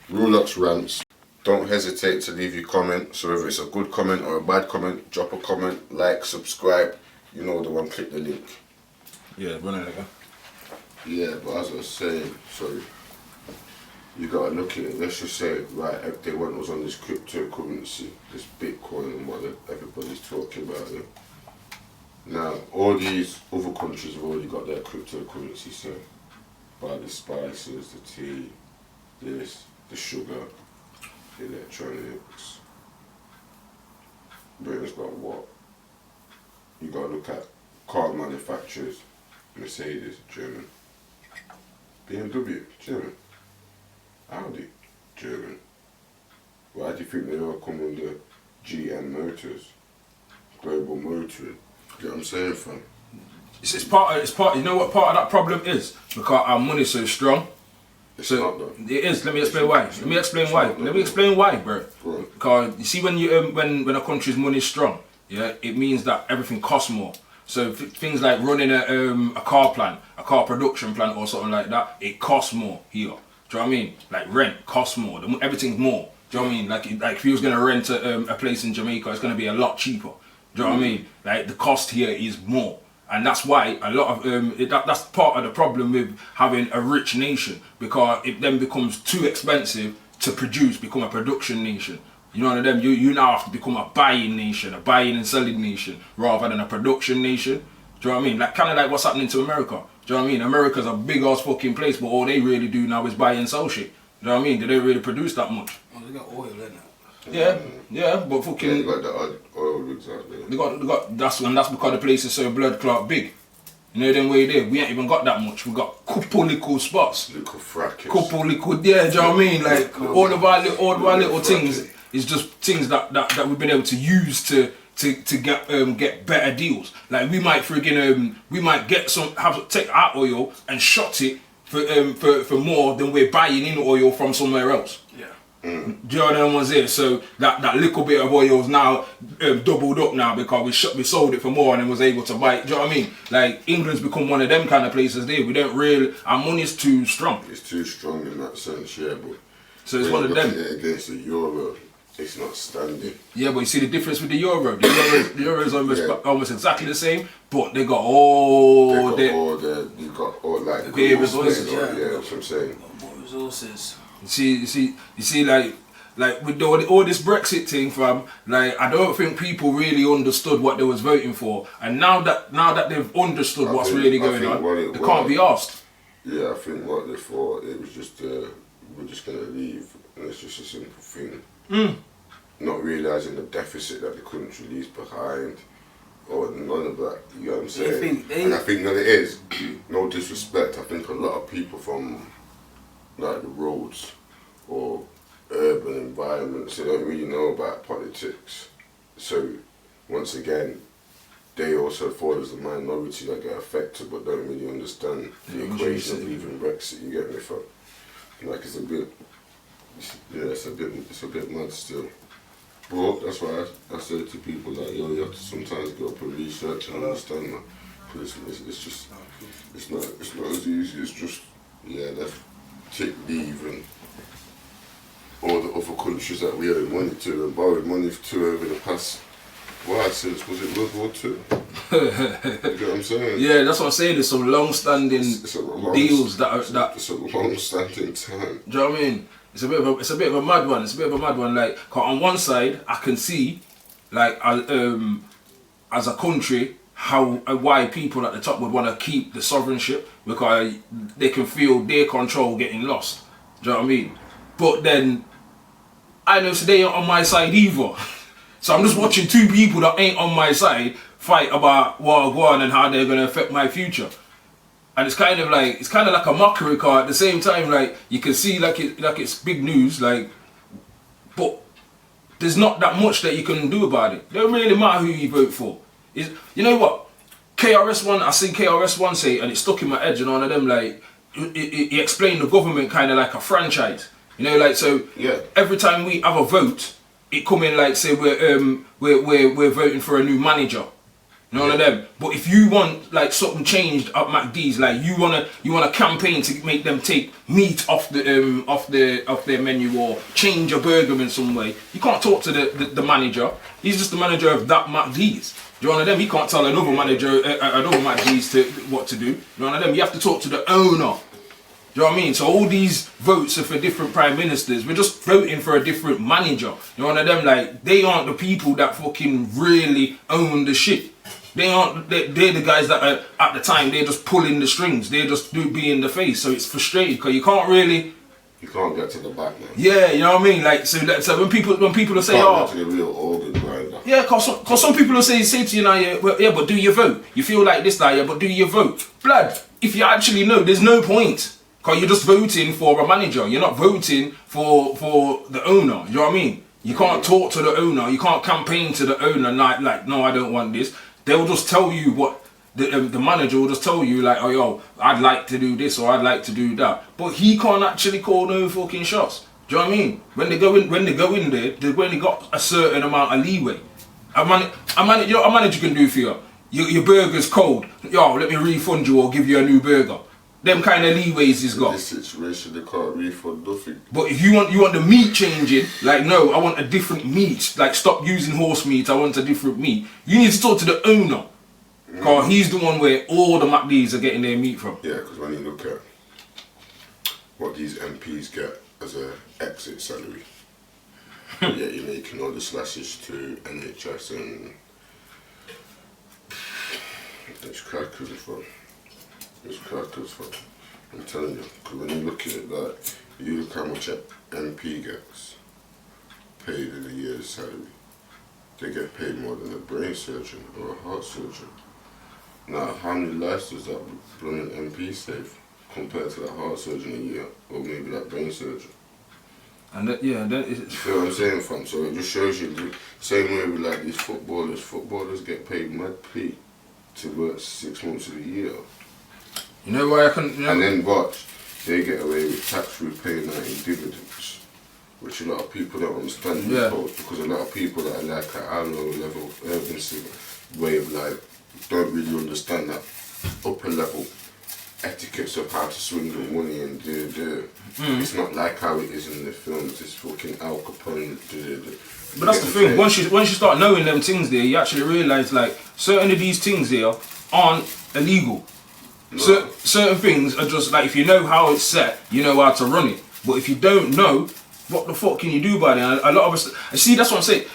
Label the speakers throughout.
Speaker 1: Rhulox Rantz. Don't hesitate to leave your comment. So whether it's a good comment or a bad comment, drop a comment, like, subscribe. You know the one, click the link.
Speaker 2: Yeah, run it again.
Speaker 1: Yeah, but as I was saying, sorry, you gotta look at it. Let's just say, right, everyone was on this cryptocurrency, this Bitcoin and what everybody's talking about it. Now, all these other countries have already got their cryptocurrency, so buy the spices, the tea, this, the sugar, the electronics. Britain's got what? You gotta look at car manufacturers. Mercedes, German. BMW, German. Audi, German. Why do you think they all come under GM Motors? Global Motoring. You know what I'm saying, fam?
Speaker 2: It's part. You know what part of that problem is? Because our money's so strong.
Speaker 1: It's not though.
Speaker 2: It is. Let me explain why. Let me explain why, bro. Because you see, when a country's money is strong, yeah, it means that everything costs more. So things like running a car plant, a car production plant or something like that, it costs more here. Do you know what I mean? Like rent costs more. Everything's more. Do you know what I mean? Like if you was gonna rent a place in Jamaica, it's gonna be a lot cheaper. Do you know what I mean? Like the cost here is more, and that's why a lot of that's part of the problem with having a rich nation, because it then becomes too expensive to produce, become a production nation. You know what I mean? You now have to become a buying nation, a buying and selling nation, rather than a production nation. Do you know what I mean? Like kind of like what's happening to America. Do you know what I mean? America's a big ass fucking place, but all they really do now is buy and sell shit. Do you know what I mean? They don't really produce that much.
Speaker 3: Oh, they got oil in it.
Speaker 2: Yeah, but fucking.
Speaker 1: Yeah, you got the oil rigs out there.
Speaker 2: They got that's because the place is so blood clot big. You know them way there. We ain't even got that much. We got couple little spots.
Speaker 1: Little fracas.
Speaker 2: Couple little, yeah. Do you know what I mean? Like all of our little things is just things that we've been able to use to get better deals. Like we might get take our oil and shot it for more than we're buying in oil from somewhere else.
Speaker 3: Yeah.
Speaker 2: Do you know what I'm saying? So that little bit of oil is now doubled up now because we sold it for more and then was able to buy it. Do you know what I mean? Like England's become one of them kind of places there. We don't really, our money's too strong.
Speaker 1: It's too strong in that sense, yeah, but
Speaker 2: so it's one of them.
Speaker 1: Against the euro, it's not standing.
Speaker 2: Yeah, but you see the difference with the euro. The euro is almost exactly the same, but they got all
Speaker 1: the
Speaker 2: resources.
Speaker 1: Yeah, that's what I'm saying.
Speaker 3: More resources.
Speaker 2: You see, like with all this Brexit thing, fam. Like I don't think people really understood what they was voting for, and now that they've understood what's really going on, they can't be asked.
Speaker 1: Yeah, I think what they thought, it was just we're just gonna leave, and it's just a simple thing. Not realising the deficit that the country leaves behind, or none of that. You know what I'm saying? And I think that it is. No disrespect. I think a lot of people from like the roads or urban environments, they don't really know about politics. So once again, they also fall as the minority that get affected, but don't really understand the equation of leaving Brexit. You get me? From like it's a bit mad still. But that's why I say to people that you have to sometimes go up and research and understand that, because it's not as easy as just let's take leave and all the other countries that we owe money to and borrowed money to over the past. Since was it World War II? You know what I'm saying?
Speaker 2: Yeah, that's what I'm saying. There's some long-standing deals that.
Speaker 1: It's a long-standing time.
Speaker 2: Do you know what I mean? It's a bit of a mad one. Like, 'cause on one side, I can see, like, as a country, why people at the top would want to keep the sovereignship, because they can feel their control getting lost. Do you know what I mean? But then, I know they ain't on my side either. So I'm just watching two people that ain't on my side fight about what go on and how they're gonna affect my future. And it's kind of like a mockery, card. At the same time, like you can see like it's big news, like, but there's not that much that you can do about it. It don't really matter who you vote for. You know what? KRS-One, I seen KRS-One say, and it stuck in my head, and one of them, like, he explained the government kind of like a franchise. You know, like, so every time we have a vote, it come in like, say we're voting for a new manager. None of them. But if you want like something changed at McD's, like you wanna campaign to make them take meat off their menu or change a burger in some way, you can't talk to the manager. He's just the manager of that McD's. You know them. He can't tell another manager another McD's what to do. You know them. You have to talk to the owner. Do you know what I mean? So all these votes are for different prime ministers. We're just voting for a different manager. You know them. Like they aren't the people that fucking really own the shit. They're the guys that are, at the time, they're just pulling the strings. They're just be in the face. So it's frustrating because you can't really...
Speaker 1: You can't get to the back, man.
Speaker 2: Yeah, you know what I mean? Like, so when people will say,
Speaker 1: oh... get to the real organ grinder.
Speaker 2: Yeah, because some people will say to you now, yeah, but do your vote. You feel like this now, yeah, but do your vote. Blood, if you actually know, there's no point. Because you're just voting for a manager. You're not voting for the owner. You know what I mean? You can't talk to the owner. You can't campaign to the owner like no, I don't want this. They'll just tell you what the manager will just tell you like, oh yo, I'd like to do this or I'd like to do that, but he can't actually call no fucking shots. Do you know what I mean? When they go in there, they've only got a certain amount of leeway. A manager can do for you. Your burger's cold. Yo, let me refund you or give you a new burger. Them kind of leeways he's got.
Speaker 1: In this situation, they can't refund nothing.
Speaker 2: But if you want the meat changing, like no, I want a different meat. Like stop using horse meat. I want a different meat. You need to talk to the owner, because he's the one where all the McD's are getting their meat from.
Speaker 1: Yeah, because when you look at what these MPs get as a exit salary, yeah, you're making all the slashes to NHS and it's crackers fun. It's crackers fun. I'm telling you, because when you look at it, like, you look how much an MP gets paid in a year's salary. They get paid more than a brain surgeon or a heart surgeon. Now, how many lives does that blooming MP save compared to that heart surgeon a year, or maybe that brain surgeon?
Speaker 2: And that, yeah, that is.
Speaker 1: You feel what I'm saying, fam? So it just shows you the same way with like these footballers. Footballers get paid mad pay to work 6 months of the year.
Speaker 2: You know why I can. You know,
Speaker 1: And then watch, they get away with tax-free paying that in dividends, which a lot of people don't understand.
Speaker 2: Yeah.
Speaker 1: Because a lot of people that are like at our low level urban way of life don't really understand that upper level etiquettes of how to swindle money and do. It's not like how it is in the films. It's fucking Al Capone.
Speaker 2: But that's the thing. Once you start knowing them things there, you actually realise like certain of these things here aren't illegal.
Speaker 1: No.
Speaker 2: Certain things are just like if you know how it's set, you know how to run it. But if you don't know, what the fuck can you do about it? And a lot of us, see, that's what I'm saying.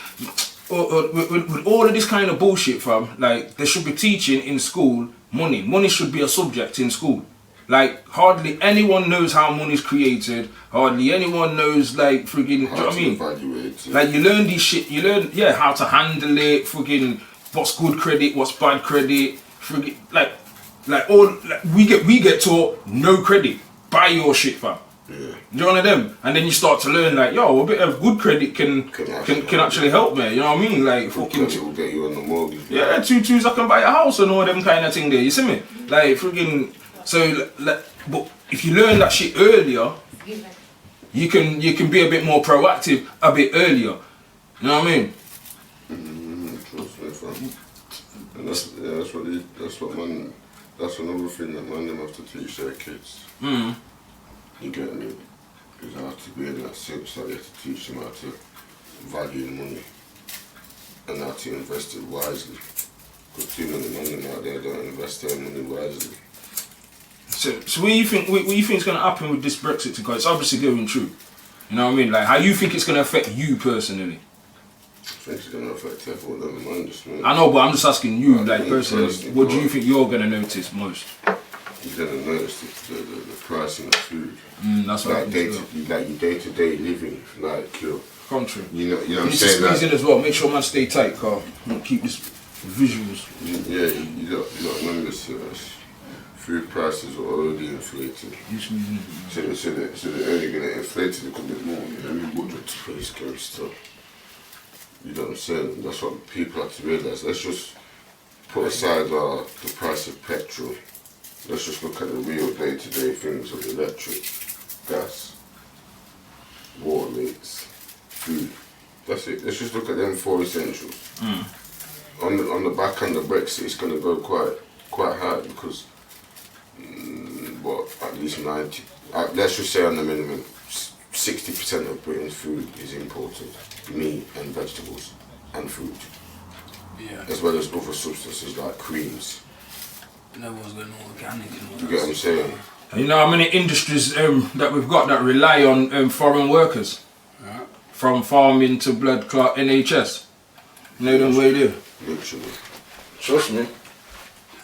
Speaker 2: With all of this kind of bullshit, fam, like they should be teaching in school money. Money should be a subject in school. Like hardly anyone knows how money's created. Hardly anyone knows like friggin'. Do you know what I mean?
Speaker 1: Evaluate it.
Speaker 2: Like you learn these shit. You learn how to handle it. Friggin' what's good credit, what's bad credit. Friggin' like all like, we get taught no credit. Buy your shit, fam.
Speaker 1: Yeah.
Speaker 2: You know one of them, and then you start to learn like, yo, a bit of good credit can actually help me. You know what I mean? Like fucking.
Speaker 1: It will get you on the mortgage.
Speaker 2: Yeah, 2-2s I can buy a house and all them kind of thing there. You see me? Like friggin'. So, but if you learn that shit earlier, you can be a bit more proactive a bit earlier. You know what I mean?
Speaker 1: Trust me, fam. And that's another thing that man them have to teach their kids. You get me? Is how to be in that sense that you have to teach them how to value money and how to invest it wisely. Because too many men out there don't invest their money wisely.
Speaker 2: So what do you think is going to happen with this Brexit? Because it's obviously going through. You know what I mean? Like, how you think it's going to affect you personally?
Speaker 1: I think it's going to affect everyone, never mind just me.
Speaker 2: I know, but I'm just asking you, like, personally, what do you think you're going to notice most?
Speaker 1: You're going to notice the pricing of food.
Speaker 2: That's what
Speaker 1: like your day-to-day living, like your
Speaker 2: country.
Speaker 1: You know what I'm
Speaker 2: need
Speaker 1: saying?
Speaker 2: To squeeze in as well. Make sure man stay tight, car. Keep this visuals.
Speaker 1: Yeah, you got to remember this. Food prices are already inflated. So they're only going to inflate it a little bit more. What the price goes to. You know what I'm saying? That's what people have to realise. Let's just put aside the price of petrol. Let's just look at the real day-to-day things of electric, gas, water rates, food. That's it. Let's just look at them 4 essentials. on the back end of Brexit, it's going to go quite high because, at least 90, let's just say on the minimum, 60% of Britain's food is imported, meat and vegetables and fruit, as well as other substances like creams.
Speaker 3: And everyone's going organic and all that.
Speaker 1: You get what I'm saying?
Speaker 2: And you know how many industries that we've got that rely on foreign workers?
Speaker 3: Yeah.
Speaker 2: From farming to blood clot NHS. You know them way there.
Speaker 1: Literally.
Speaker 2: Trust me.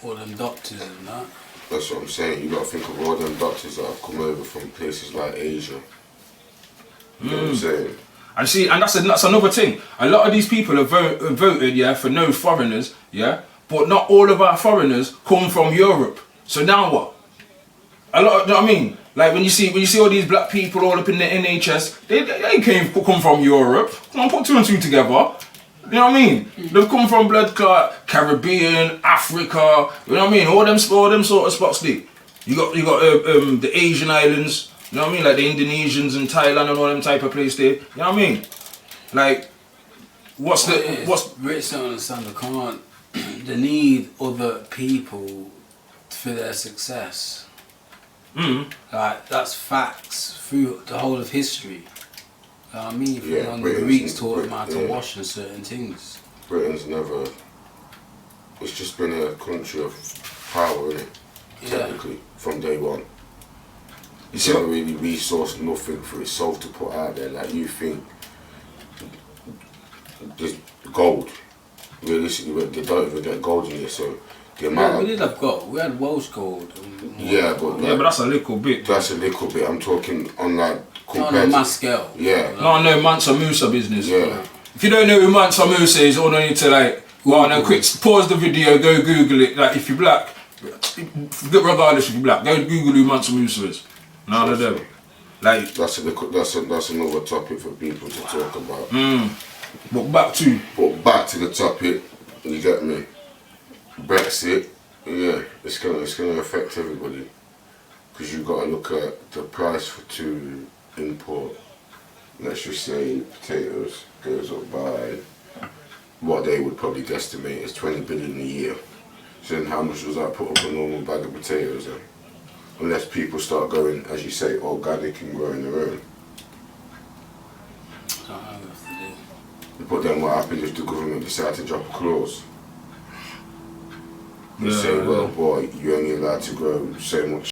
Speaker 3: All them doctors and that.
Speaker 1: That's what I'm saying. You got to think of all them doctors that have come over from places like Asia. You know what I'm saying?
Speaker 2: And see, and that's another thing. A lot of these people have voted, for no foreigners, but not all of our foreigners come from Europe. So now what? A lot, you know what I mean? Like when you see all these black people all up in the NHS, they come from Europe. Come on, put two and two together. You know what I mean? They've come from blood clot, Caribbean, Africa. You know what I mean? All them sort of spots there. You got the Asian islands. You know what I mean? Like the Indonesians and Thailand and all them type of place there. You know what I mean? Like,
Speaker 3: Brits don't understand. They can't. They need other people for their success. Like that's facts through the whole of history. You know what I mean? The Greeks taught them how to wash and certain things.
Speaker 1: Britain's never. It's just been a country of power, innit? Technically, from day one. It's not really resourced nothing for itself to put out there. Like you think, there's gold. Realistically, they don't even get gold in here, so the amount.
Speaker 3: We did have gold. We had Welsh gold.
Speaker 2: But that's a little bit.
Speaker 1: That's a little bit. I'm talking on like
Speaker 3: on a mass scale.
Speaker 1: Yeah.
Speaker 2: No, Mansa Musa business.
Speaker 1: Yeah.
Speaker 2: If you don't know who Mansa Musa is, all I need to quick pause the video, go Google it. Like if you're black, regardless if you're black, go Google who Mansa Musa is. None of them. Like
Speaker 1: that's another topic for people to talk about.
Speaker 2: But back to
Speaker 1: the topic, you get me? Brexit, it's gonna affect everybody because you got to look at the price to import. Let's just say potatoes goes up by what they would probably guesstimate is 20 billion a year. So then how much does that put up a normal bag of potatoes then? Unless people start going, as you say, organic and growing their own. But then what happens if the government decide to drop a clause? They say, well, boy, you're only allowed to grow so much